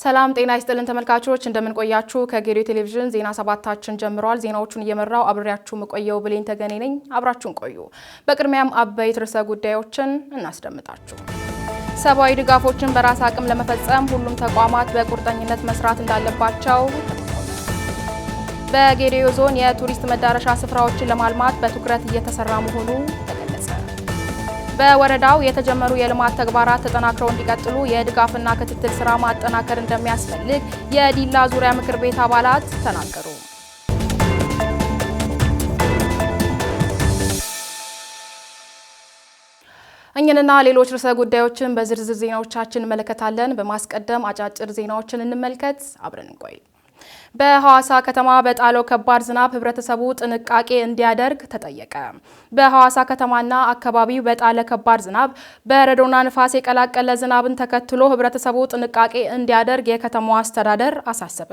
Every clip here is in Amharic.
ሰላም ጤና ይስጥልን ተመልካቾች እንደምን ቆያችሁ ከጌዲዮ ቴሌቪዥን ዜና ሰባታችን ጀምሯል ዜናዎቹን እየመራው አብሬያችሁ መቆየው ብሌን ተገኔ ነኝ አብራችሁን ቆዩ በቅድሚያም አበይት ርዕሰ ጉዳዮችን እናስደምጣችሁ ሰብአዊ ድጋፎችን በራስ አቅም ለመፈጸም ሁሉም ተቋማት በቁርጠኝነት መስራት እንዳለባቸው በጌዲዮ ዞን የቱሪስት መዳረሻ ስፍራዎችን ለማልማት በትኩረት እየተሰራ መሆኑ ተገለጸ በወረዳው የተጀመሩ የልማት ተግባራት ተጠናክረው እንዲቀጥሉ የድጋፍና ክትትል ስራ ማጠናከር እንደሚያስፈልግ የዲላ ዙሪያ ምክር ቤት አባላት ተናገሩ። እኛንና ሌሎች ርዕሰ ጉዳዮችን በዝርዝር ዜናዎቻችን እንመለከታለን። በማስቀደም አጫጭር ዜናዎችን እንመልከት። አብረን እንቆይ። በሐዋሳ ከተማ በጣለው ከባድ ዝናብ ህብረተሰቡ ጥንቃቄ እንዲያደርግ ተጠየቀ። በሐዋሳ ከተማና አካባቢው በጣለ ከባድ ዝናብ በረዶና ንፋስ የቀላቀለ ዝናብን ተከትሎ ህብረተሰቡ ጥንቃቄ እንዲያደርግ የከተማው አስተዳደር አሳሰበ።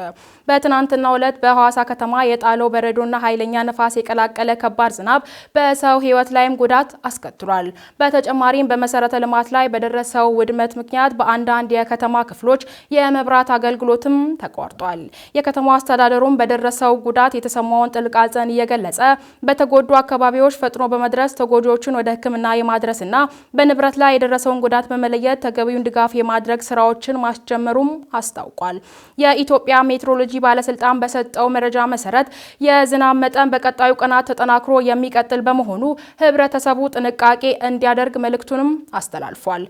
በትናንትናው ዕለት በሐዋሳ ከተማ የጣለው በረዶና ኃይለኛ ንፋስ የቀላቀለ ከባድ ዝናብ በሰው ህይወት ላይም ጉዳት አስከትሏል። በተጨማሪም በመሰረተ ልማት ላይ በደረሰው ውድመት ምክንያት በአንዳንድ የከተማ ክፍሎች የመብራት አገልግሎትም ተቋርጧል። የከተማው አስተዳደሩም በደረሰው ጉዳት የተሰማውን ጥልቅ ሐዘን እየገለጸ በተጎዱ አካባቢዎች ፈጥኖ በመድረስ ተጎጂዎችን ወደ ሕክምና የማድረስና በንብረት ላይ የደረሰውን ጉዳት በመለየት ተገቢውን ድጋፍ የማድረግ ስራዎችን ማስጀመሩም አስታውቋል። የኢትዮጵያ ሜትሮሎጂ ባለስልጣን በሰጠው መረጃ መሰረት የዝናብ መጠን በቀጣዩ ቀናት ተጠናክሮ የሚቀጥል በመሆኑ ህብረተሰቡ ጥንቃቄ እንዲያደርግ መልእክቱንም አስተላልፏል።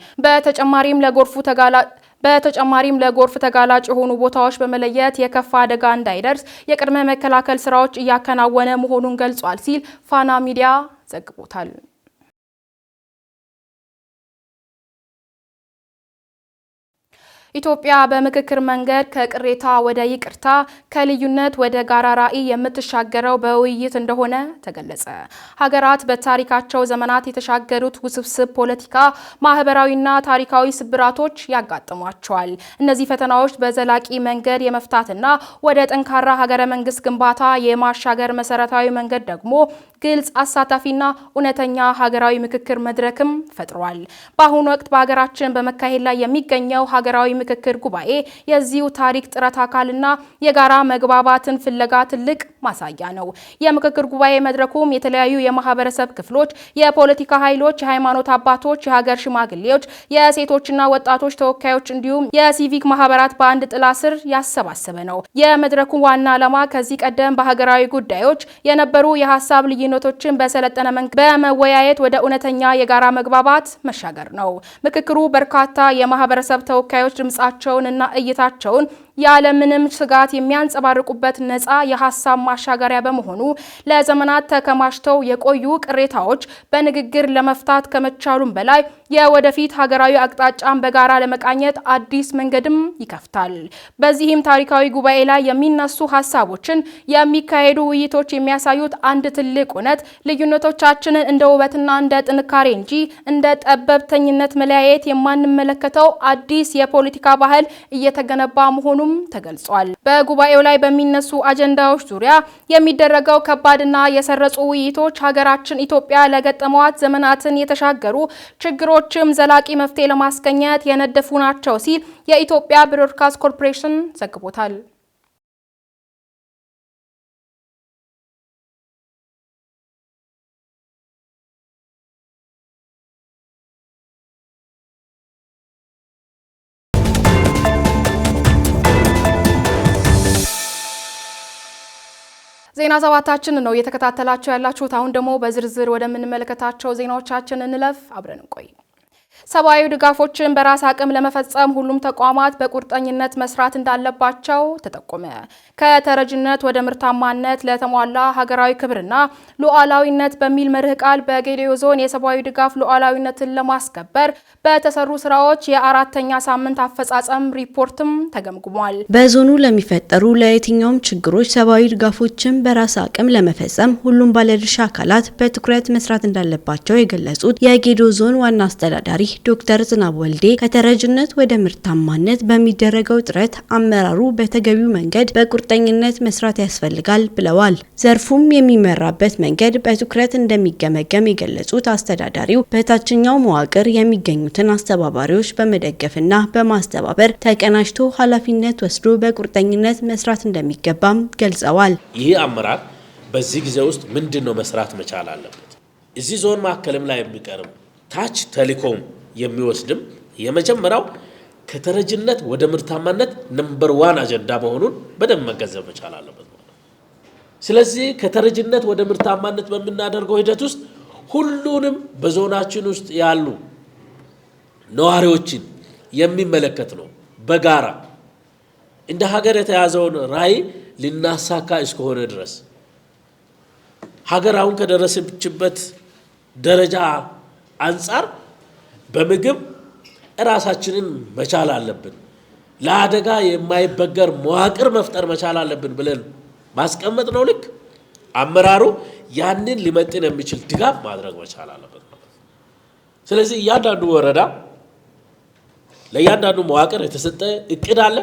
በተጨማሪም ለጎርፍ ተጋላጭ የሆኑ ቦታዎች በመለየት የከፋ አደጋ እንዳይደርስ የቅድመ መከላከል ስራዎች እያከናወነ መሆኑን ገልጿል ሲል ፋና ሚዲያ ዘግቦታል። ኢትዮጵያ በምክክር መንገድ ከቅሬታ ወደ ይቅርታ ከልዩነት ወደ ጋራ ራዕይ የምትሻገረው በውይይት እንደሆነ ተገለጸ። ሀገራት በታሪካቸው ዘመናት የተሻገሩት ውስብስብ ፖለቲካ፣ ማህበራዊና ታሪካዊ ስብራቶች ያጋጥሟቸዋል። እነዚህ ፈተናዎች በዘላቂ መንገድ የመፍታትና ወደ ጠንካራ ሀገረ መንግስት ግንባታ የማሻገር መሰረታዊ መንገድ ደግሞ ግልጽ፣ አሳታፊና እውነተኛ ሀገራዊ ምክክር መድረክም ፈጥሯል። በአሁኑ ወቅት በሀገራችን በመካሄድ ላይ የሚገኘው ሀገራዊ ምክክር ጉባኤ የዚሁ ታሪክ ጥረት አካልና የጋራ መግባባትን ፍለጋ ትልቅ ማሳያ ነው። የምክክር ጉባኤ መድረኩም የተለያዩ የማህበረሰብ ክፍሎች፣ የፖለቲካ ኃይሎች፣ የሃይማኖት አባቶች፣ የሀገር ሽማግሌዎች፣ የሴቶችና ወጣቶች ተወካዮች እንዲሁም የሲቪክ ማህበራት በአንድ ጥላ ስር ያሰባሰበ ነው። የመድረኩ ዋና ዓላማ ከዚህ ቀደም በሀገራዊ ጉዳዮች የነበሩ የሀሳብ ልዩነቶችን በሰለጠነ መንገድ በመወያየት ወደ እውነተኛ የጋራ መግባባት መሻገር ነው። ምክክሩ በርካታ የማህበረሰብ ተወካዮች ድምጻቸውንና እይታቸውን ያለምንም ስጋት የሚያንጸባርቁበት ነፃ የሀሳብ ማሻገሪያ በመሆኑ ለዘመናት ተከማችተው የቆዩ ቅሬታዎች በንግግር ለመፍታት ከመቻሉም በላይ የወደፊት ሀገራዊ አቅጣጫን በጋራ ለመቃኘት አዲስ መንገድም ይከፍታል። በዚህም ታሪካዊ ጉባኤ ላይ የሚነሱ ሀሳቦችን የሚካሄዱ ውይይቶች የሚያሳዩት አንድ ትልቅ እውነት ልዩነቶቻችንን እንደ ውበትና እንደ ጥንካሬ እንጂ እንደ ጠበብተኝነት መለያየት የማንመለከተው አዲስ የፖለቲካ ባህል እየተገነባ መሆኑ ተገልጿል። በጉባኤው ላይ በሚነሱ አጀንዳዎች ዙሪያ የሚደረገው ከባድና የሰረጹ ውይይቶች ሀገራችን ኢትዮጵያ ለገጠሟት ዘመናትን የተሻገሩ ችግሮችም ዘላቂ መፍትሄ ለማስገኘት የነደፉ ናቸው ሲል የኢትዮጵያ ብሮድካስት ኮርፖሬሽን ዘግቦታል። ዜና ሰባታችን ነው እየተከታተላችሁ ያላችሁት። አሁን ደግሞ በዝርዝር ወደምንመለከታቸው ዜናዎቻችን እንለፍ። አብረን እንቆይ። ሰብአዊ ድጋፎችን በራስ አቅም ለመፈጸም ሁሉም ተቋማት በቁርጠኝነት መስራት እንዳለባቸው ተጠቆመ። ከተረጅነት ወደ ምርታማነት ለተሟላ ሀገራዊ ክብርና ሉዓላዊነት በሚል መርህ ቃል በጌዲዮ ዞን የሰብአዊ ድጋፍ ሉዓላዊነትን ለማስከበር በተሰሩ ስራዎች የአራተኛ ሳምንት አፈጻጸም ሪፖርትም ተገምግሟል። በዞኑ ለሚፈጠሩ ለየትኛውም ችግሮች ሰብአዊ ድጋፎችን በራስ አቅም ለመፈጸም ሁሉም ባለድርሻ አካላት በትኩረት መስራት እንዳለባቸው የገለጹት የጌዲዮ ዞን ዋና አስተዳዳሪ አስተዳዳሪ ዶክተር ዝናቡ ወልዴ ከተረጅነት ወደ ምርታማነት በሚደረገው ጥረት አመራሩ በተገቢው መንገድ በቁርጠኝነት መስራት ያስፈልጋል ብለዋል። ዘርፉም የሚመራበት መንገድ በትኩረት እንደሚገመገም የገለጹት አስተዳዳሪው በታችኛው መዋቅር የሚገኙትን አስተባባሪዎች በመደገፍና በማስተባበር ተቀናጅቶ ኃላፊነት ወስዶ በቁርጠኝነት መስራት እንደሚገባም ገልጸዋል። ይህ አመራር በዚህ ጊዜ ውስጥ ምንድነው መስራት መቻል አለበት? እዚህ ዞን ማከለም ላይ የሚቀርም ታች ቴሌኮም የሚወስድም የመጀመሪያው ከተረጅነት ወደ ምርታማነት ነምበር 1 አጀንዳ መሆኑን በደንብ መገንዘብ መቻል አለበት። ስለዚህ ከተረጅነት ወደ ምርታማነት በምናደርገው ሂደት ውስጥ ሁሉንም በዞናችን ውስጥ ያሉ ነዋሪዎችን የሚመለከት ነው። በጋራ እንደ ሀገር የተያዘውን ራዕይ ልናሳካ እስከሆነ ድረስ ሀገር አሁን ከደረሰችበት ደረጃ አንጻር በምግብ ራሳችንን መቻል አለብን፣ ለአደጋ የማይበገር መዋቅር መፍጠር መቻል አለብን ብለን ማስቀመጥ ነው። ልክ አመራሩ ያንን ሊመጥን የሚችል ድጋፍ ማድረግ መቻል አለበት። ስለዚህ እያንዳንዱ ወረዳ ለእያንዳንዱ መዋቅር የተሰጠ እቅድ አለ።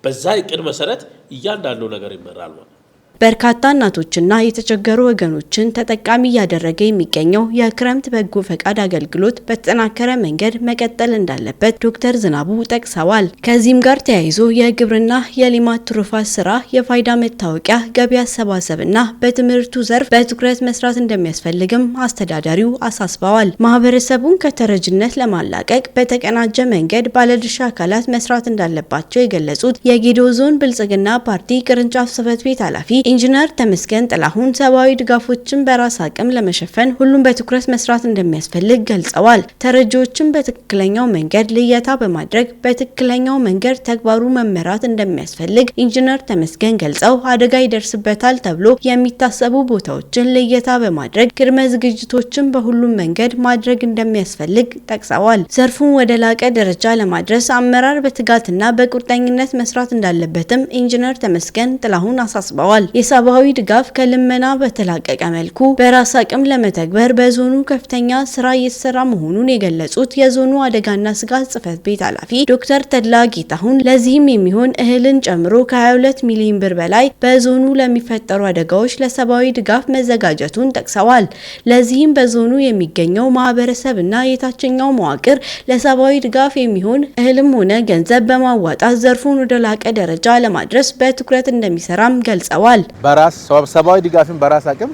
በዛ እቅድ መሰረት እያንዳንዱ ነገር ይመራል ማለት ነው። በርካታ እናቶችና የተቸገሩ ወገኖችን ተጠቃሚ እያደረገ የሚገኘው የክረምት በጎ ፈቃድ አገልግሎት በተጠናከረ መንገድ መቀጠል እንዳለበት ዶክተር ዝናቡ ጠቅሰዋል። ከዚህም ጋር ተያይዞ የግብርና የልማት ትሩፋት ስራ፣ የፋይዳ መታወቂያ ገቢ አሰባሰብና በትምህርቱ ዘርፍ በትኩረት መስራት እንደሚያስፈልግም አስተዳዳሪው አሳስበዋል። ማህበረሰቡን ከተረጅነት ለማላቀቅ በተቀናጀ መንገድ ባለድርሻ አካላት መስራት እንዳለባቸው የገለጹት የጌዶ ዞን ብልጽግና ፓርቲ ቅርንጫፍ ጽሕፈት ቤት ኃላፊ ኢንጂነር ተመስገን ጥላሁን ሰብአዊ ድጋፎችን በራስ አቅም ለመሸፈን ሁሉም በትኩረት መስራት እንደሚያስፈልግ ገልጸዋል። ተረጂዎችን በትክክለኛው መንገድ ልየታ በማድረግ በትክክለኛው መንገድ ተግባሩ መመራት እንደሚያስፈልግ ኢንጂነር ተመስገን ገልጸው አደጋ ይደርስበታል ተብሎ የሚታሰቡ ቦታዎችን ልየታ በማድረግ ቅድመ ዝግጅቶችን በሁሉም መንገድ ማድረግ እንደሚያስፈልግ ጠቅሰዋል። ዘርፉን ወደ ላቀ ደረጃ ለማድረስ አመራር በትጋትና በቁርጠኝነት መስራት እንዳለበትም ኢንጂነር ተመስገን ጥላሁን አሳስበዋል። የሰብአዊ ድጋፍ ከልመና በተላቀቀ መልኩ በራስ አቅም ለመተግበር በዞኑ ከፍተኛ ስራ እየተሰራ መሆኑን የገለጹት የዞኑ አደጋና ስጋት ጽሕፈት ቤት ኃላፊ ዶክተር ተድላ ጌታሁን ለዚህም የሚሆን እህልን ጨምሮ ከ22 ሚሊዮን ብር በላይ በዞኑ ለሚፈጠሩ አደጋዎች ለሰብአዊ ድጋፍ መዘጋጀቱን ጠቅሰዋል። ለዚህም በዞኑ የሚገኘው ማህበረሰብና የታችኛው መዋቅር ለሰብአዊ ድጋፍ የሚሆን እህልም ሆነ ገንዘብ በማዋጣት ዘርፉን ወደ ላቀ ደረጃ ለማድረስ በትኩረት እንደሚሰራም ገልጸዋል። በራስ ሰብአዊ ድጋፍን በራስ አቅም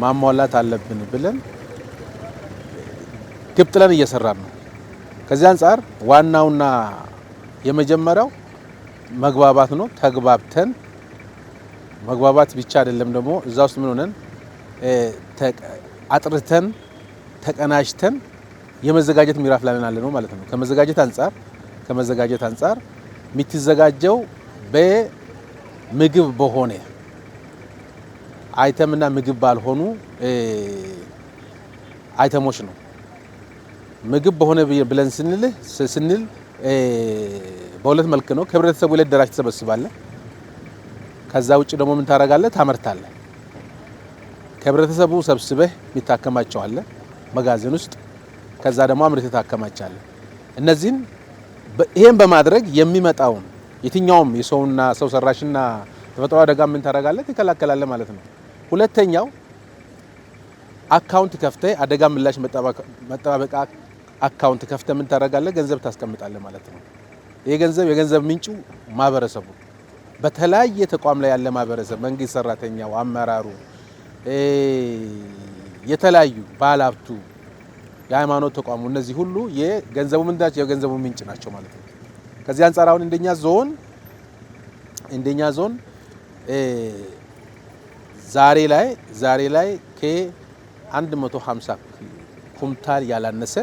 ማሟላት አለብን ብለን ግብ ጥለን እየሰራን ነው። ከዚህ አንጻር ዋናውና የመጀመሪያው መግባባት ነው። ተግባብተን መግባባት ብቻ አይደለም ደግሞ እዛ ውስጥ ምን ሆነን አጥርተን ተቀናጅተን የመዘጋጀት ምዕራፍ ላይ ነን ነው ማለት ነው። ከመዘጋጀት አንጻር የምትዘጋጀው በምግብ በሆነ አይተምና ምግብ ባልሆኑ አይተሞች ነው። ምግብ በሆነ ብለን ስንል በሁለት መልክ ነው። ከህብረተሰቡ ላይ ደራሽ ተሰበስባለህ። ከዛ ውጪ ደግሞ ምን ታረጋለህ? ታመርታለህ። ከህብረተሰቡ ሰብስበህ የሚታከማቸዋለህ መጋዘን ውስጥ። ከዛ ደግሞ አምርተህ ታከማቻለህ። እነዚህን ይሄን በማድረግ የሚመጣውን የትኛውም የሰውና ሰው ሰራሽና ተፈጥሮ አደጋ ምን ታረጋለህ? ትከላከላለህ ማለት ነው። ሁለተኛው አካውንት ከፍተህ አደጋ ምላሽ መጠባበቂያ አካውንት ከፍተህ ምን ታረጋለህ? ገንዘብ ታስቀምጣለህ ማለት ነው። ይሄ የገንዘብ ምንጩ ማህበረሰቡ በተለያየ ተቋም ላይ ያለ ማህበረሰብ፣ መንግስት ሰራተኛው፣ አመራሩ፣ የተለያዩ ባለሀብቱ፣ የሃይማኖት ተቋሙ፣ እነዚህ ሁሉ የገንዘቡ ምንዳቸው የገንዘቡ ምንጭ ናቸው ማለት ነው። ከዚህ አንጻር አሁን እንደኛ ዞን ዛሬ ላይ ከ150 ኩንታል ያላነሰ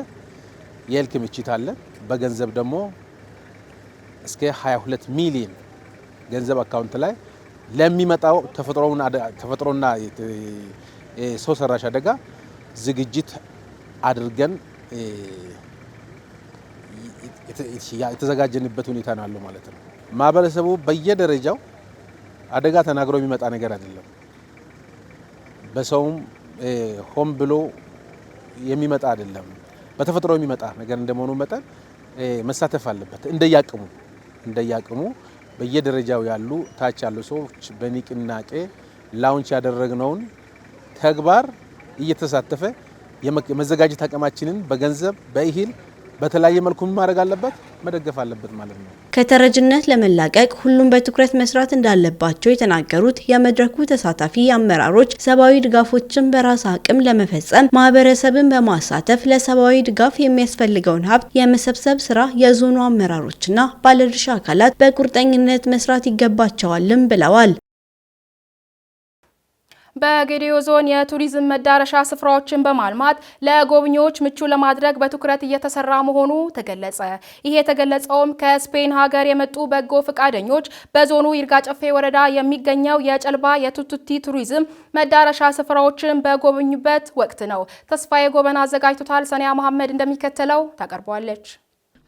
የእህል ክምችት አለ። በገንዘብ ደግሞ እስከ 22 ሚሊዮን ገንዘብ አካውንት ላይ ለሚመጣው ተፈጥሮና ሰው ሰራሽ አደጋ ዝግጅት አድርገን የተዘጋጀንበት ሁኔታ ነው ያለው ማለት ነው። ማህበረሰቡ በየደረጃው አደጋ ተናግሮ የሚመጣ ነገር አይደለም። በሰውም ሆም ብሎ የሚመጣ አይደለም። በተፈጥሮ የሚመጣ ነገር እንደመሆኑ መጠን መሳተፍ አለበት። እንደያቅሙ በየደረጃው ያሉ ታች ያሉ ሰዎች በንቅናቄ ላውንች ያደረግነውን ተግባር እየተሳተፈ የመዘጋጀት አቅማችንን በገንዘብ በእህል በተለያየ መልኩ ማድረግ አለበት፣ መደገፍ አለበት ማለት ነው። ከተረጅነት ለመላቀቅ ሁሉም በትኩረት መስራት እንዳለባቸው የተናገሩት የመድረኩ ተሳታፊ አመራሮች ሰብአዊ ድጋፎችን በራስ አቅም ለመፈጸም ማህበረሰብን በማሳተፍ ለሰብአዊ ድጋፍ የሚያስፈልገውን ሀብት የመሰብሰብ ስራ የዞኑ አመራሮችና ባለድርሻ አካላት በቁርጠኝነት መስራት ይገባቸዋልም ብለዋል። በጌዲዮ ዞን የቱሪዝም መዳረሻ ስፍራዎችን በማልማት ለጎብኚዎች ምቹ ለማድረግ በትኩረት እየተሰራ መሆኑ ተገለጸ። ይህ የተገለጸውም ከስፔን ሀገር የመጡ በጎ ፈቃደኞች በዞኑ ይርጋ ጨፌ ወረዳ የሚገኘው የጨልባ የቱቱቲ ቱሪዝም መዳረሻ ስፍራዎችን በጎበኙበት ወቅት ነው። ተስፋዬ ጎበና አዘጋጅቶታል። ሰኒያ መሐመድ እንደሚከተለው ታቀርበዋለች።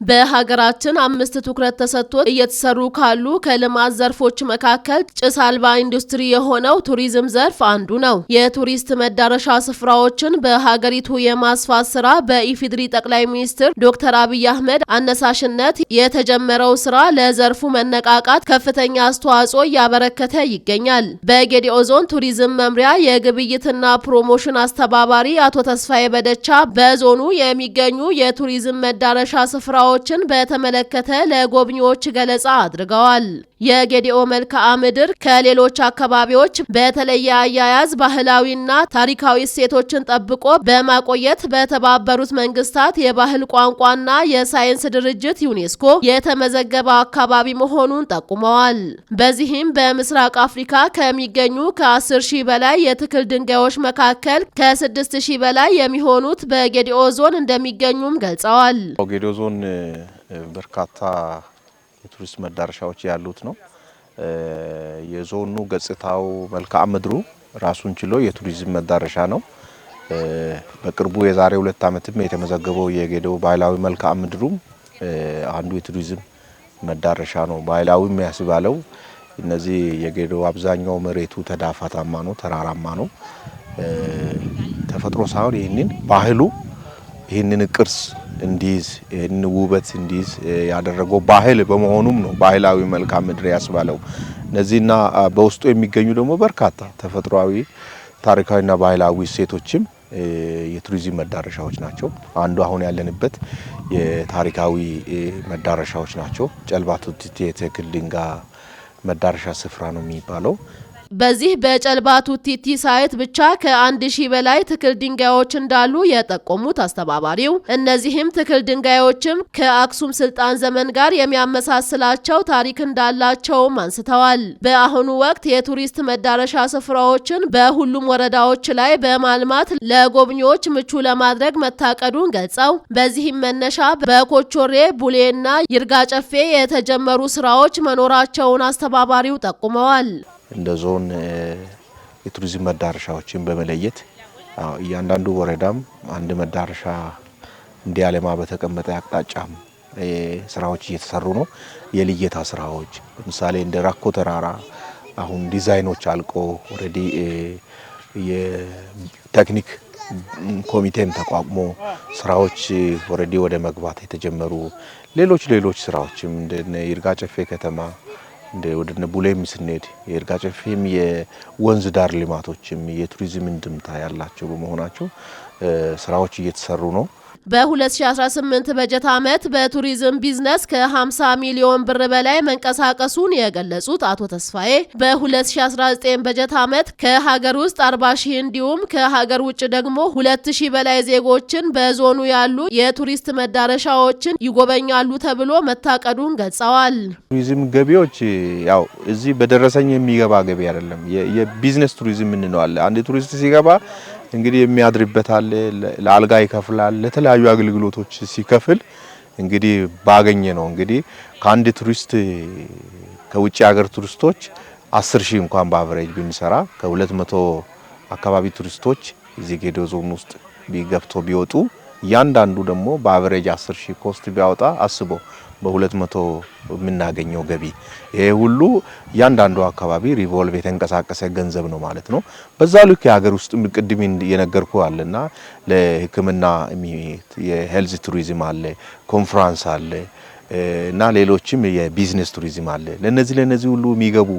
በሀገራችን 5 ትኩረት ተሰጥቶት እየተሰሩ ካሉ ከልማት ዘርፎች መካከል ጭስ አልባ ኢንዱስትሪ የሆነው ቱሪዝም ዘርፍ አንዱ ነው። የቱሪስት መዳረሻ ስፍራዎችን በሀገሪቱ የማስፋት ስራ በኢፌዴሪ ጠቅላይ ሚኒስትር ዶክተር አብይ አህመድ አነሳሽነት የተጀመረው ስራ ለዘርፉ መነቃቃት ከፍተኛ አስተዋጽኦ እያበረከተ ይገኛል። በጌዲኦ ዞን ቱሪዝም መምሪያ የግብይትና ፕሮሞሽን አስተባባሪ አቶ ተስፋዬ በደቻ በዞኑ የሚገኙ የቱሪዝም መዳረሻ ስፍራዎችን በተመለከተ ለጎብኚዎች ገለጻ አድርገዋል። የጌዲኦ መልክዓ ምድር ከሌሎች አካባቢዎች በተለየ አያያዝ ባህላዊና ታሪካዊ እሴቶችን ጠብቆ በማቆየት በተባበሩት መንግስታት የባህል ቋንቋና የሳይንስ ድርጅት ዩኔስኮ የተመዘገበ አካባቢ መሆኑን ጠቁመዋል። በዚህም በምስራቅ አፍሪካ ከሚገኙ ከ10,000 በላይ የትክል ድንጋዮች መካከል ከ6,000 በላይ የሚሆኑት በጌዲኦ ዞን እንደሚገኙም ገልጸዋል። ጌዲኦ ዞን በርካታ የቱሪስት መዳረሻዎች ያሉት ነው። የዞኑ ገጽታው መልክዓ ምድሩ ራሱን ችሎ የቱሪዝም መዳረሻ ነው። በቅርቡ የዛሬ 2 ዓመትም የተመዘገበው የጌዲኦ ባህላዊ መልክዓ ምድሩ አንዱ የቱሪዝም መዳረሻ ነው። ባህላዊ የሚያስባለው እነዚህ የጌዲኦ አብዛኛው መሬቱ ተዳፋታማ ነው፣ ተራራማ ነው። ተፈጥሮ ሳይሆን ይህንን ባህሉ ይህንን ቅርስ እንዲይዝ ይህንን ውበት እንዲይዝ ያደረገው ባህል በመሆኑም ነው ባህላዊ መልክዓ ምድር ያስባለው። እነዚህና በውስጡ የሚገኙ ደግሞ በርካታ ተፈጥሯዊ ታሪካዊና ባህላዊ እሴቶችም የቱሪዝም መዳረሻዎች ናቸው። አንዱ አሁን ያለንበት የታሪካዊ መዳረሻዎች ናቸው። ጨልባ ቱቱቲ የትክል ድንጋይ መዳረሻ ስፍራ ነው የሚባለው። በዚህ በጨልባ ቱቱቲ ሳይት ብቻ ከ1,000 በላይ ትክል ድንጋዮች እንዳሉ የጠቆሙት አስተባባሪው እነዚህም ትክል ድንጋዮችም ከአክሱም ስልጣን ዘመን ጋር የሚያመሳስላቸው ታሪክ እንዳላቸውም አንስተዋል። በአሁኑ ወቅት የቱሪስት መዳረሻ ስፍራዎችን በሁሉም ወረዳዎች ላይ በማልማት ለጎብኚዎች ምቹ ለማድረግ መታቀዱን ገልጸው በዚህም መነሻ በኮቾሬ ቡሌና ይርጋ ጨፌ የተጀመሩ ስራዎች መኖራቸውን አስተባባሪው ጠቁመዋል። እንደ ዞን የቱሪዝም መዳረሻዎችን በመለየት እያንዳንዱ ወረዳም አንድ መዳረሻ እንዲያለማ በተቀመጠ አቅጣጫም ስራዎች እየተሰሩ ነው። የልየታ ስራዎች ለምሳሌ እንደ ራኮ ተራራ አሁን ዲዛይኖች አልቆ ኦሬዲ የቴክኒክ ኮሚቴም ተቋቁሞ ስራዎች ኦሬዲ ወደ መግባት የተጀመሩ ሌሎች ስራዎችም እንደ ይርጋ ጨፌ ከተማ ወደ ቡሌም ስንሄድ የይርጋ ጨፌም የወንዝ ዳር ልማቶችም የቱሪዝም እንድምታ ያላቸው በመሆናቸው ስራዎች እየተሰሩ ነው። በ2018 በጀት ዓመት በቱሪዝም ቢዝነስ ከ50 ሚሊዮን ብር በላይ መንቀሳቀሱን የገለጹት አቶ ተስፋዬ በ2019 በጀት ዓመት ከሀገር ውስጥ 40,000 እንዲሁም ከሀገር ውጭ ደግሞ 2,000 በላይ ዜጎችን በዞኑ ያሉ የቱሪስት መዳረሻዎችን ይጎበኛሉ ተብሎ መታቀዱን ገልጸዋል። ቱሪዝም ገቢዎች ያው እዚህ በደረሰኝ የሚገባ ገቢ አይደለም። የቢዝነስ ቱሪዝም እንለዋለን። አንድ ቱሪስት ሲገባ እንግዲህ የሚያድርበት አለ፣ ለአልጋ ይከፍላል፣ ለተለያዩ አገልግሎቶች ሲከፍል እንግዲህ ባገኘ ነው። እንግዲህ ከአንድ ቱሪስት ከውጭ ሀገር ቱሪስቶች 10,000 እንኳን በአቨሬጅ ብንሰራ ከ200 አካባቢ ቱሪስቶች እዚህ ጌዲኦ ዞን ውስጥ ቢገብቶ ቢወጡ እያንዳንዱ ደግሞ በአቨሬጅ 10,000 ኮስት ቢያወጣ አስቦ በ200 የምናገኘው ገቢ ይሄ ሁሉ እያንዳንዱ አካባቢ ሪቮልቭ የተንቀሳቀሰ ገንዘብ ነው ማለት ነው። በዛ ልክ የሀገር ውስጥ ቅድም የነገርኩ አለና ለሕክምና የሄልዝ ቱሪዝም አለ፣ ኮንፈረንስ አለ እና ሌሎችም የቢዝነስ ቱሪዝም አለ። ለነዚህ ሁሉ የሚገቡ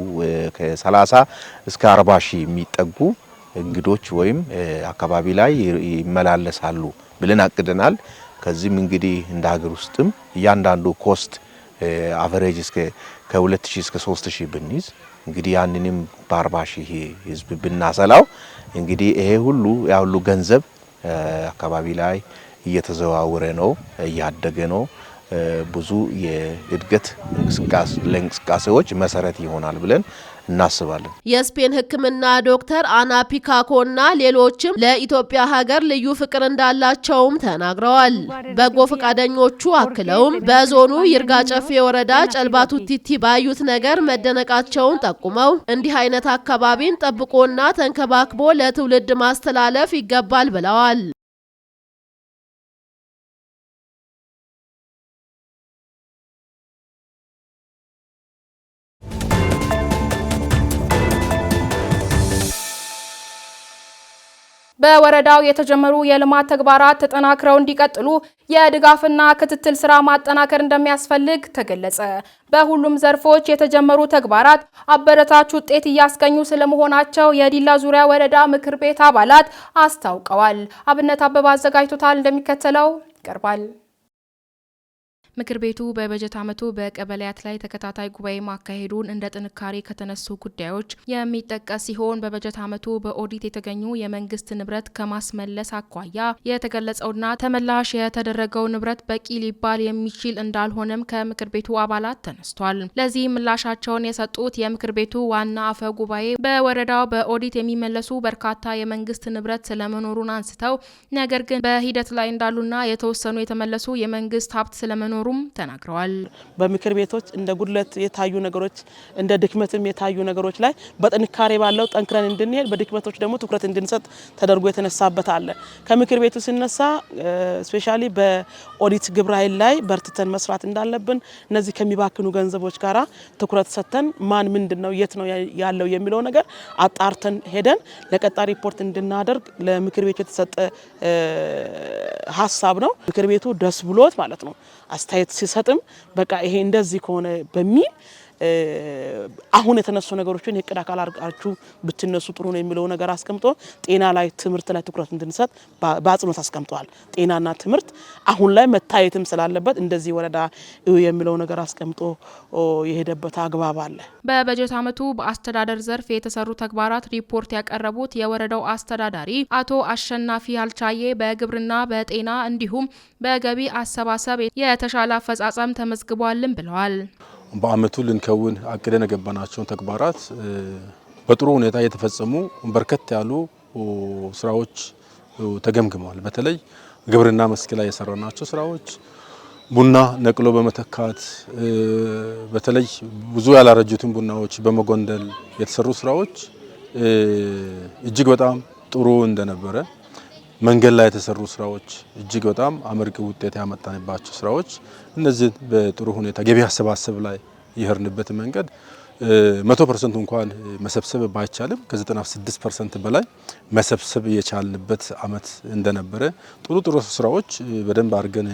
ከ30 እስከ 40 ሺህ የሚጠጉ እንግዶች ወይም አካባቢ ላይ ይመላለሳሉ ብለን አቅደናል። ከዚህም እንግዲህ እንደ ሀገር ውስጥም እያንዳንዱ ኮስት አቨሬጅ እስከ ከ2000 እስከ 3000 ብንይዝ እንግዲህ ያንንም በ40 ሺህ ህዝብ ብናሰላው እንግዲህ ይሄ ሁሉ ያ ሁሉ ገንዘብ አካባቢ ላይ እየተዘዋወረ ነው፣ እያደገ ነው። ብዙ የእድገት እንቅስቃሴዎች መሰረት ይሆናል ብለን እናስባለን። የስፔን ሕክምና ዶክተር አና ፒካኮና ሌሎችም ለኢትዮጵያ ሀገር ልዩ ፍቅር እንዳላቸውም ተናግረዋል። በጎ ፈቃደኞቹ አክለውም በዞኑ ይርጋ ጨፌ ወረዳ ጨልባቱ ቲቲ ባዩት ነገር መደነቃቸውን ጠቁመው እንዲህ አይነት አካባቢን ጠብቆና ተንከባክቦ ለትውልድ ማስተላለፍ ይገባል ብለዋል። በወረዳው የተጀመሩ የልማት ተግባራት ተጠናክረው እንዲቀጥሉ የድጋፍና ክትትል ስራ ማጠናከር እንደሚያስፈልግ ተገለጸ። በሁሉም ዘርፎች የተጀመሩ ተግባራት አበረታች ውጤት እያስገኙ ስለመሆናቸው የዲላ ዙሪያ ወረዳ ምክር ቤት አባላት አስታውቀዋል። አብነት አበባ አዘጋጅቶታል፣ እንደሚከተለው ይቀርባል። ምክር ቤቱ በበጀት ዓመቱ በቀበሌያት ላይ ተከታታይ ጉባኤ ማካሄዱን እንደ ጥንካሬ ከተነሱ ጉዳዮች የሚጠቀስ ሲሆን በበጀት ዓመቱ በኦዲት የተገኙ የመንግስት ንብረት ከማስመለስ አኳያ የተገለጸውና ተመላሽ የተደረገው ንብረት በቂ ሊባል የሚችል እንዳልሆነም ከምክር ቤቱ አባላት ተነስቷል። ለዚህ ምላሻቸውን የሰጡት የምክር ቤቱ ዋና አፈ ጉባኤ በወረዳው በኦዲት የሚመለሱ በርካታ የመንግስት ንብረት ስለመኖሩን አንስተው ነገር ግን በሂደት ላይ እንዳሉና የተወሰኑ የተመለሱ የመንግስት ሀብት ስለመኖሩ ተናግረዋል። በምክር ቤቶች እንደ ጉድለት የታዩ ነገሮች እንደ ድክመትም የታዩ ነገሮች ላይ በጥንካሬ ባለው ጠንክረን እንድንሄድ በድክመቶች ደግሞ ትኩረት እንድንሰጥ ተደርጎ የተነሳበት አለ። ከምክር ቤቱ ሲነሳ ስፔሻሊ በኦዲት ግብረ ኃይል ላይ በርትተን መስራት እንዳለብን እነዚህ ከሚባክኑ ገንዘቦች ጋራ ትኩረት ሰጥተን ማን ምንድነው የት ነው ያለው የሚለው ነገር አጣርተን ሄደን ለቀጣይ ሪፖርት እንድናደርግ ለምክር ቤቱ የተሰጠ ሀሳብ ነው። ምክር ቤቱ ደስ ብሎት ማለት ነው አስተያየት ሲሰጥም በቃ ይሄ እንደዚህ ከሆነ በሚል አሁን የተነሱ ነገሮችን የቅድ አካል አርጋችሁ ብትነሱ ጥሩ ነው የሚለው ነገር አስቀምጦ ጤና ላይ ትምህርት ላይ ትኩረት እንድንሰጥ በአጽንኦት አስቀምጠዋል። ጤናና ትምህርት አሁን ላይ መታየትም ስላለበት እንደዚህ ወረዳ የሚለው ነገር አስቀምጦ የሄደበት አግባብ አለ። በበጀት ዓመቱ በአስተዳደር ዘርፍ የተሰሩ ተግባራት ሪፖርት ያቀረቡት የወረዳው አስተዳዳሪ አቶ አሸናፊ አልቻዬ በግብርና በጤና እንዲሁም በገቢ አሰባሰብ የተሻለ አፈጻጸም ተመዝግቧልም ብለዋል። በአመቱ ልንከውን አቅደን የገባናቸውን ተግባራት በጥሩ ሁኔታ የተፈጸሙ በርከት ያሉ ስራዎች ተገምግመዋል። በተለይ ግብርና መስክ ላይ የሰራናቸው ስራዎች ቡና ነቅሎ በመተካት በተለይ ብዙ ያላረጁትን ቡናዎች በመጎንደል የተሰሩ ስራዎች እጅግ በጣም ጥሩ እንደነበረ፣ መንገድ ላይ የተሰሩ ስራዎች እጅግ በጣም አመርቂ ውጤት ያመጣንባቸው ስራዎች እነዚህ በጥሩ ሁኔታ ገቢ አሰባሰብ ላይ ይሄርንበት መንገድ 100% እንኳን መሰብሰብ ባይቻልም ከ96% በላይ መሰብሰብ የቻልንበት አመት እንደነበረ ጥሩ ስራዎች በደንብ አድርገን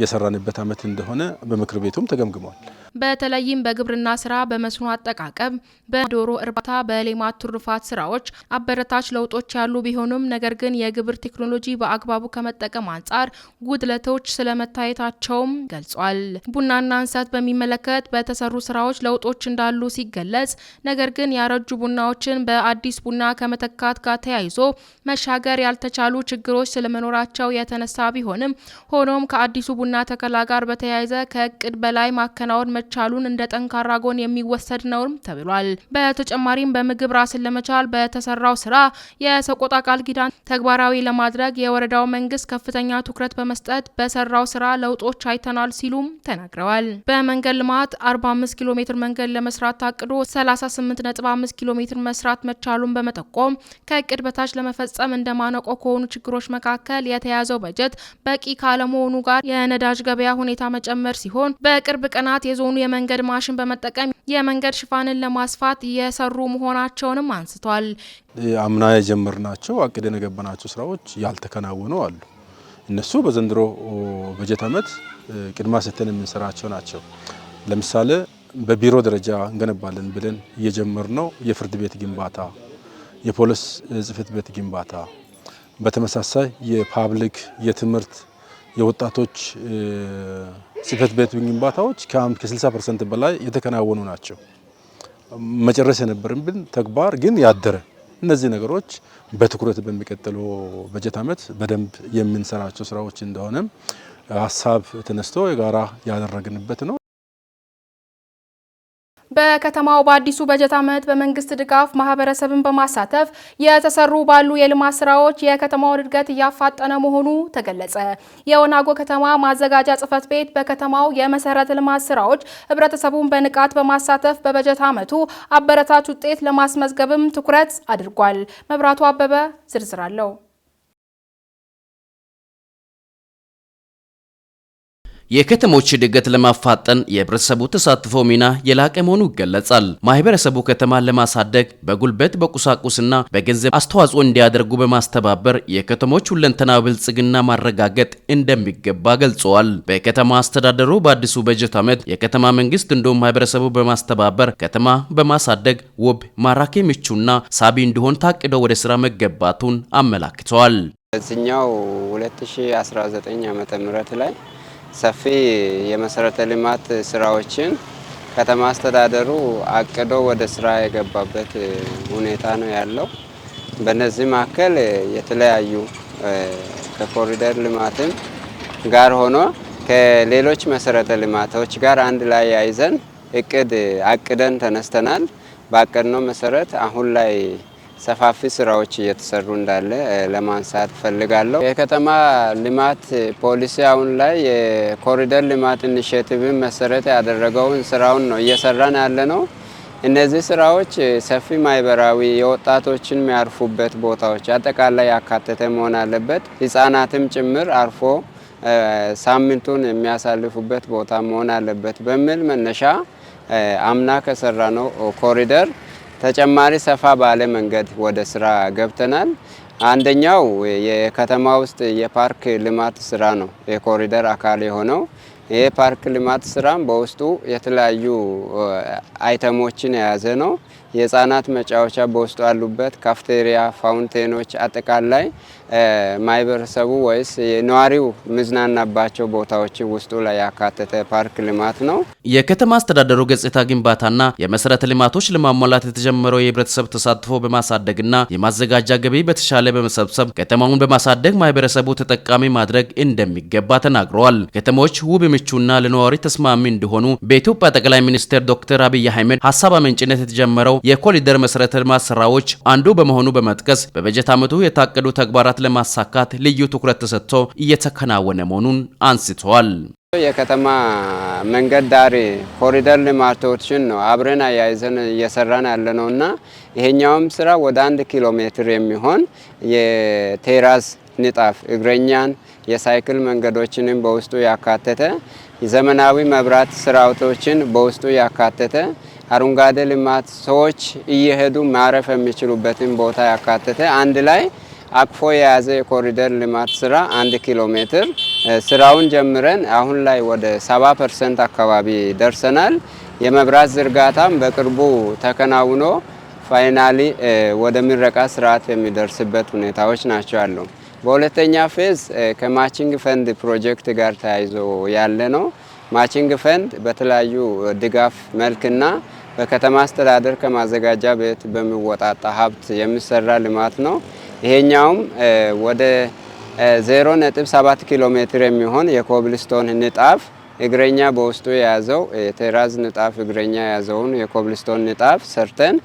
የሰራንበት አመት እንደሆነ በምክር ቤቱም ተገምግሟል። በተለይም በግብርና ስራ፣ በመስኖ አጠቃቀም፣ በዶሮ እርባታ፣ በሌማት ትሩፋት ስራዎች አበረታች ለውጦች ያሉ ቢሆኑም ነገር ግን የግብር ቴክኖሎጂ በአግባቡ ከመጠቀም አንጻር ጉድለቶች ስለመታየታቸውም ገልጿል። ቡናና እንሰት በሚመለከት በተሰሩ ስራዎች ለውጦች እንዳሉ ሲገለጽ፣ ነገር ግን ያረጁ ቡናዎችን በአዲስ ቡና ከመተካት ጋር ተያይዞ መሻገር ያልተቻሉ ችግሮች ስለመኖራቸው የተነሳ ቢሆንም ሆኖም ከአዲሱ ቡና ተከላ ጋር በተያያዘ ከእቅድ በላይ ማከናወን መቻሉን እንደ ጠንካራ ጎን የሚወሰድ ነውም ተብሏል። በተጨማሪም በምግብ ራስን ለመቻል በተሰራው ስራ የሰቆጣ ቃል ኪዳን ተግባራዊ ለማድረግ የወረዳው መንግስት ከፍተኛ ትኩረት በመስጠት በሰራው ስራ ለውጦች አይተናል ሲሉም ተናግረዋል። በመንገድ ልማት 45 ኪሎ ሜትር መንገድ ለመስራት ታቅዶ 38.5 ኪሎ ሜትር መስራት መቻሉን በመጠቆም ከእቅድ በታች ለመፈጸም እንደማነቆ ከሆኑ ችግሮች መካከል የተያዘው በጀት በቂ ካለመሆኑ ጋር የነዳጅ ገበያ ሁኔታ መጨመር ሲሆን በቅርብ ቀናት የዞኑ የመንገድ ማሽን በመጠቀም የመንገድ ሽፋንን ለማስፋት እየሰሩ መሆናቸውንም አንስቷል። አምና የጀመርናቸው አቅደን የገባናቸው ስራዎች ያልተከናወኑ አሉ። እነሱ በዘንድሮ በጀት ዓመት ቅድማ ሰተን የምንሰራቸው ናቸው። ለምሳሌ በቢሮ ደረጃ እንገነባለን ብለን እየጀመርነው የፍርድ ቤት ግንባታ፣ የፖሊስ ጽሕፈት ቤት ግንባታ፣ በተመሳሳይ የፓብሊክ የትምህርት የወጣቶች ጽሕፈት ቤት ግንባታዎች ከ60% በላይ የተከናወኑ ናቸው። መጨረስ የነበረብን ተግባር ግን ያደረ። እነዚህ ነገሮች በትኩረት በሚቀጥለው በጀት ዓመት በደንብ የምንሰራቸው ስራዎች እንደሆነም ሀሳብ ተነስቶ የጋራ ያደረግንበት ነው። በከተማው በአዲሱ በጀት ዓመት በመንግስት ድጋፍ ማህበረሰብን በማሳተፍ የተሰሩ ባሉ የልማት ስራዎች የከተማውን እድገት እያፋጠነ መሆኑ ተገለጸ። የወናጎ ከተማ ማዘጋጃ ጽሕፈት ቤት በከተማው የመሰረተ ልማት ስራዎች ህብረተሰቡን በንቃት በማሳተፍ በበጀት ዓመቱ አበረታች ውጤት ለማስመዝገብም ትኩረት አድርጓል። መብራቱ አበበ ዝርዝር አለው። የከተሞች እድገት ለማፋጠን የህብረተሰቡ ተሳትፎ ሚና የላቀ መሆኑ ይገለጻል። ማህበረሰቡ ከተማን ለማሳደግ በጉልበት በቁሳቁስና በገንዘብ አስተዋጽኦ እንዲያደርጉ በማስተባበር የከተሞች ሁለንተናዊ ብልጽግና ማረጋገጥ እንደሚገባ ገልጸዋል። በከተማ አስተዳደሩ በአዲሱ በጀት ዓመት የከተማ መንግስት እንዲሁም ማህበረሰቡ በማስተባበር ከተማ በማሳደግ ውብ፣ ማራኪ፣ ምቹና ሳቢ እንዲሆን ታቅዶ ወደ ስራ መገባቱን አመላክተዋል። በዚህኛው 2019 ዓ.ም ላይ ሰፊ የመሰረተ ልማት ስራዎችን ከተማ አስተዳደሩ አቅዶ ወደ ስራ የገባበት ሁኔታ ነው ያለው። በነዚህ መካከል የተለያዩ ከኮሪደር ልማትም ጋር ሆኖ ከሌሎች መሰረተ ልማቶች ጋር አንድ ላይ ያይዘን አቅደን ተነስተናል። ባቀድነው መሰረት አሁን ላይ ሰፋፊ ስራዎች እየተሰሩ እንዳለ ለማንሳት ፈልጋለሁ። የከተማ ልማት ፖሊሲ አሁን ላይ የኮሪደር ልማት ኢኒሼቲቭን መሰረት ያደረገውን ስራውን ነው እየሰራን ያለ ነው። እነዚህ ስራዎች ሰፊ ማህበራዊ የወጣቶችን የሚያርፉበት ቦታዎች አጠቃላይ ያካተተ መሆን አለበት። ህጻናትም ጭምር አርፎ ሳምንቱን የሚያሳልፉበት ቦታ መሆን አለበት በሚል መነሻ አምና ከሰራ ነው ኮሪደር ተጨማሪ ሰፋ ባለ መንገድ ወደ ስራ ገብተናል። አንደኛው የከተማ ውስጥ የፓርክ ልማት ስራ ነው የኮሪደር አካል የሆነው። የፓርክ ልማት ስራም በውስጡ የተለያዩ አይተሞችን የያዘ ነው። የህፃናት መጫወቻ በውስጡ ያሉበት ካፍቴሪያ፣ ፋውንቴኖች፣ አጠቃላይ ማህበረሰቡ ወይስ ነዋሪው ምዝናናባቸው ቦታዎች ውስጡ ላይ ያካተተ ፓርክ ልማት ነው። የከተማ አስተዳደሩ ገጽታ ግንባታና የመሰረተ ልማቶች ለማሟላት የተጀመረው የህብረተሰብ ተሳትፎ በማሳደግና የማዘጋጃ ገቢ በተሻለ በመሰብሰብ ከተማውን በማሳደግ ማህበረሰቡ ተጠቃሚ ማድረግ እንደሚገባ ተናግረዋል። ከተሞች ውብ፣ ምቹና ለነዋሪ ተስማሚ እንዲሆኑ በኢትዮጵያ ጠቅላይ ሚኒስትር ዶክተር አብይ አህመድ ሀሳብ አመንጭነት የተጀመረው የኮሪደር መሰረተ ልማት ስራዎች አንዱ በመሆኑ በመጥቀስ በበጀት ዓመቱ የታቀዱ ተግባራት ለማሳካት ልዩ ትኩረት ተሰጥቶ እየተከናወነ መሆኑን አንስተዋል። የከተማ መንገድ ዳር ኮሪደር ልማቶችን ነው አብረን አያይዘን እየሰራን ያለነውና ይሄኛውም ስራ ወደ 1 ኪሎ ሜትር የሚሆን የቴራስ ንጣፍ እግረኛን የሳይክል መንገዶችንም በውስጡ ያካተተ የዘመናዊ መብራት ስራዎችን በውስጡ ያካተተ አረንጓዴ ልማት ሰዎች እየሄዱ ማረፍ የሚችሉበትን ቦታ ያካተተ አንድ ላይ አቅፎ የያዘ የኮሪደር ልማት ስራ 1 ኪሎ ሜትር ስራውን ጀምረን አሁን ላይ ወደ 70% አካባቢ ደርሰናል። የመብራት ዝርጋታም በቅርቡ ተከናውኖ ፋይናሊ ወደ ምረቃ ስርዓት የሚደርስበት ሁኔታዎች ናቸው ያለው። በሁለተኛ ፌዝ ከማቺንግ ፈንድ ፕሮጀክት ጋር ተያይዞ ያለ ነው። ማቺንግ ፈንድ በተለያዩ ድጋፍ መልክና በከተማ አስተዳደር ከማዘጋጃ ቤት በሚወጣጣ ሀብት የሚሰራ ልማት ነው። ይሄኛውም ወደ 0.7 ኪሎ ሜትር የሚሆን የኮብልስቶን ንጣፍ እግረኛ በውስጡ የያዘው የቴራዝ ንጣፍ እግረኛ የያዘውን የኮብልስቶን ንጣፍ ሰርተን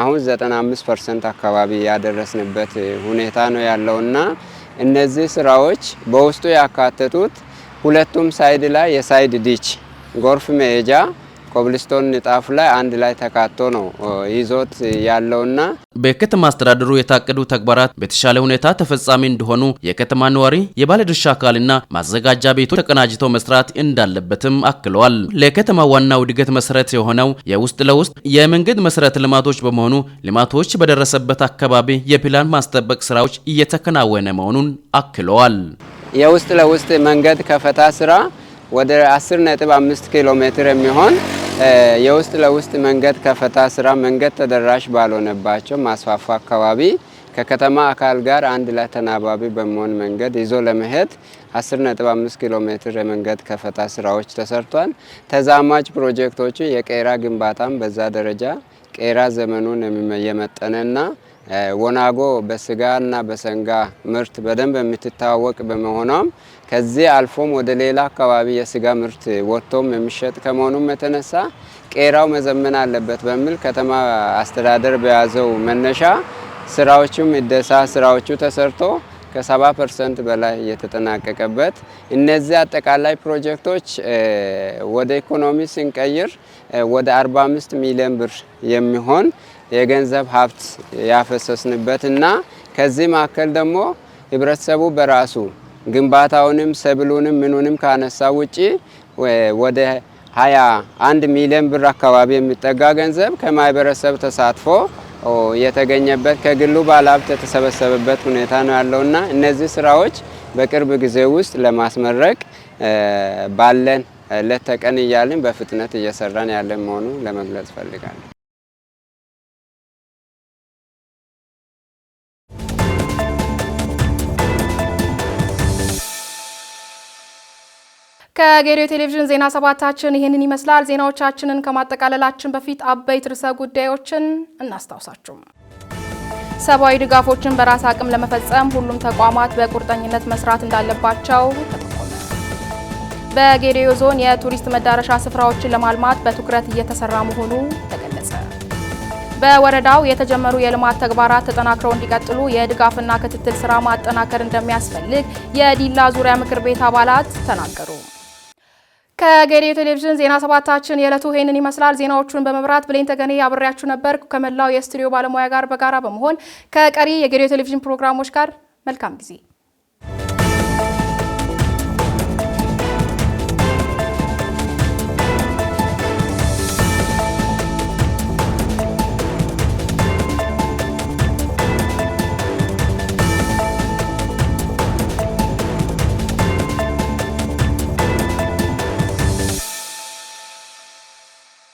አሁን 95% አካባቢ ያደረስንበት ሁኔታ ነው ያለውና እነዚህ ስራዎች በውስጡ ያካተቱት ሁለቱም ሳይድ ላይ የሳይድ ዲች ጎርፍ መሄጃ ኮብልስቶን ንጣፍ ላይ አንድ ላይ ተካቶ ነው ይዞት ያለውና በከተማ አስተዳደሩ የታቀዱ ተግባራት በተሻለ ሁኔታ ተፈጻሚ እንዲሆኑ የከተማ ነዋሪ የባለድርሻ አካልና ማዘጋጃ ቤቱ ተቀናጅተው መስራት እንዳለበትም አክለዋል። ለከተማ ዋናው እድገት መሰረት የሆነው የውስጥ ለውስጥ የመንገድ መሰረተ ልማቶች በመሆኑ ልማቶች በደረሰበት አካባቢ የፕላን ማስጠበቅ ስራዎች እየተከናወነ መሆኑን አክለዋል። የውስጥ ለውስጥ መንገድ ከፈታ ስራ ወደ 10.5 ኪሎ ሜትር የሚሆን የውስጥ ለውስጥ መንገድ ከፈታ ስራ መንገድ ተደራሽ ባልሆነባቸው ማስፋፋ አካባቢ ከከተማ አካል ጋር አንድ ላይ ተናባቢ በመሆን መንገድ ይዞ ለመሄድ 10.5 ኪሎ ሜትር የመንገድ ከፈታ ስራዎች ተሰርቷል። ተዛማጅ ፕሮጀክቶቹ የቄራ ግንባታም በዛ ደረጃ ቄራ ዘመኑን የመጠነና ወናጎ በስጋና በሰንጋ ምርት በደንብ የምትታወቅ በመሆኗም ከዚህ አልፎም ወደ ሌላ አካባቢ የስጋ ምርት ወጥቶም የሚሸጥ ከመሆኑም የተነሳ ቄራው መዘመን አለበት በሚል ከተማ አስተዳደር በያዘው መነሻ ስራዎቹም እደሳ ስራዎቹ ተሰርቶ ከ70% በላይ የተጠናቀቀበት እነዚህ አጠቃላይ ፕሮጀክቶች ወደ ኢኮኖሚ ስንቀይር ወደ 45 ሚሊዮን ብር የሚሆን የገንዘብ ሀብት ያፈሰስንበትና ከዚህ ማከል ደግሞ ህብረተሰቡ በራሱ ግንባታውንም ሰብሉንም ምኑንም ካነሳ ውጪ ወደ 21 ሚሊዮን ብር አካባቢ የሚጠጋ ገንዘብ ከማህበረሰብ ተሳትፎ የተገኘበት ከግሉ ባለሀብት የተሰበሰበበት ሁኔታ ነው ያለውና እነዚህ ስራዎች በቅርብ ጊዜ ውስጥ ለማስመረቅ ባለን ለተቀን እያልን በፍጥነት እየሰራን ያለን መሆኑ ለመግለጽ ፈልጋለሁ። ከጌዲዮ ቴሌቪዥን ዜና ሰባታችን ይህንን ይመስላል። ዜናዎቻችንን ከማጠቃለላችን በፊት አበይት ርዕሰ ጉዳዮችን እናስታውሳችሁ። ሰብአዊ ድጋፎችን በራስ አቅም ለመፈጸም ሁሉም ተቋማት በቁርጠኝነት መስራት እንዳለባቸው ተጠቆመ። በጌዲዮ ዞን የቱሪስት መዳረሻ ስፍራዎችን ለማልማት በትኩረት እየተሰራ መሆኑ ተገለጸ። በወረዳው የተጀመሩ የልማት ተግባራት ተጠናክረው እንዲቀጥሉ የድጋፍና ክትትል ስራ ማጠናከር እንደሚያስፈልግ የዲላ ዙሪያ ምክር ቤት አባላት ተናገሩ። ከጌዲዮ ቴሌቪዥን ዜና ሰባታችን የዕለቱ ይህንን ይመስላል። ዜናዎቹን በመብራት ብሌን ተገኔ አብሬያችሁ ነበርኩ። ከመላው የስቱዲዮ ባለሙያ ጋር በጋራ በመሆን ከቀሪ የጌዲዮ ቴሌቪዥን ፕሮግራሞች ጋር መልካም ጊዜ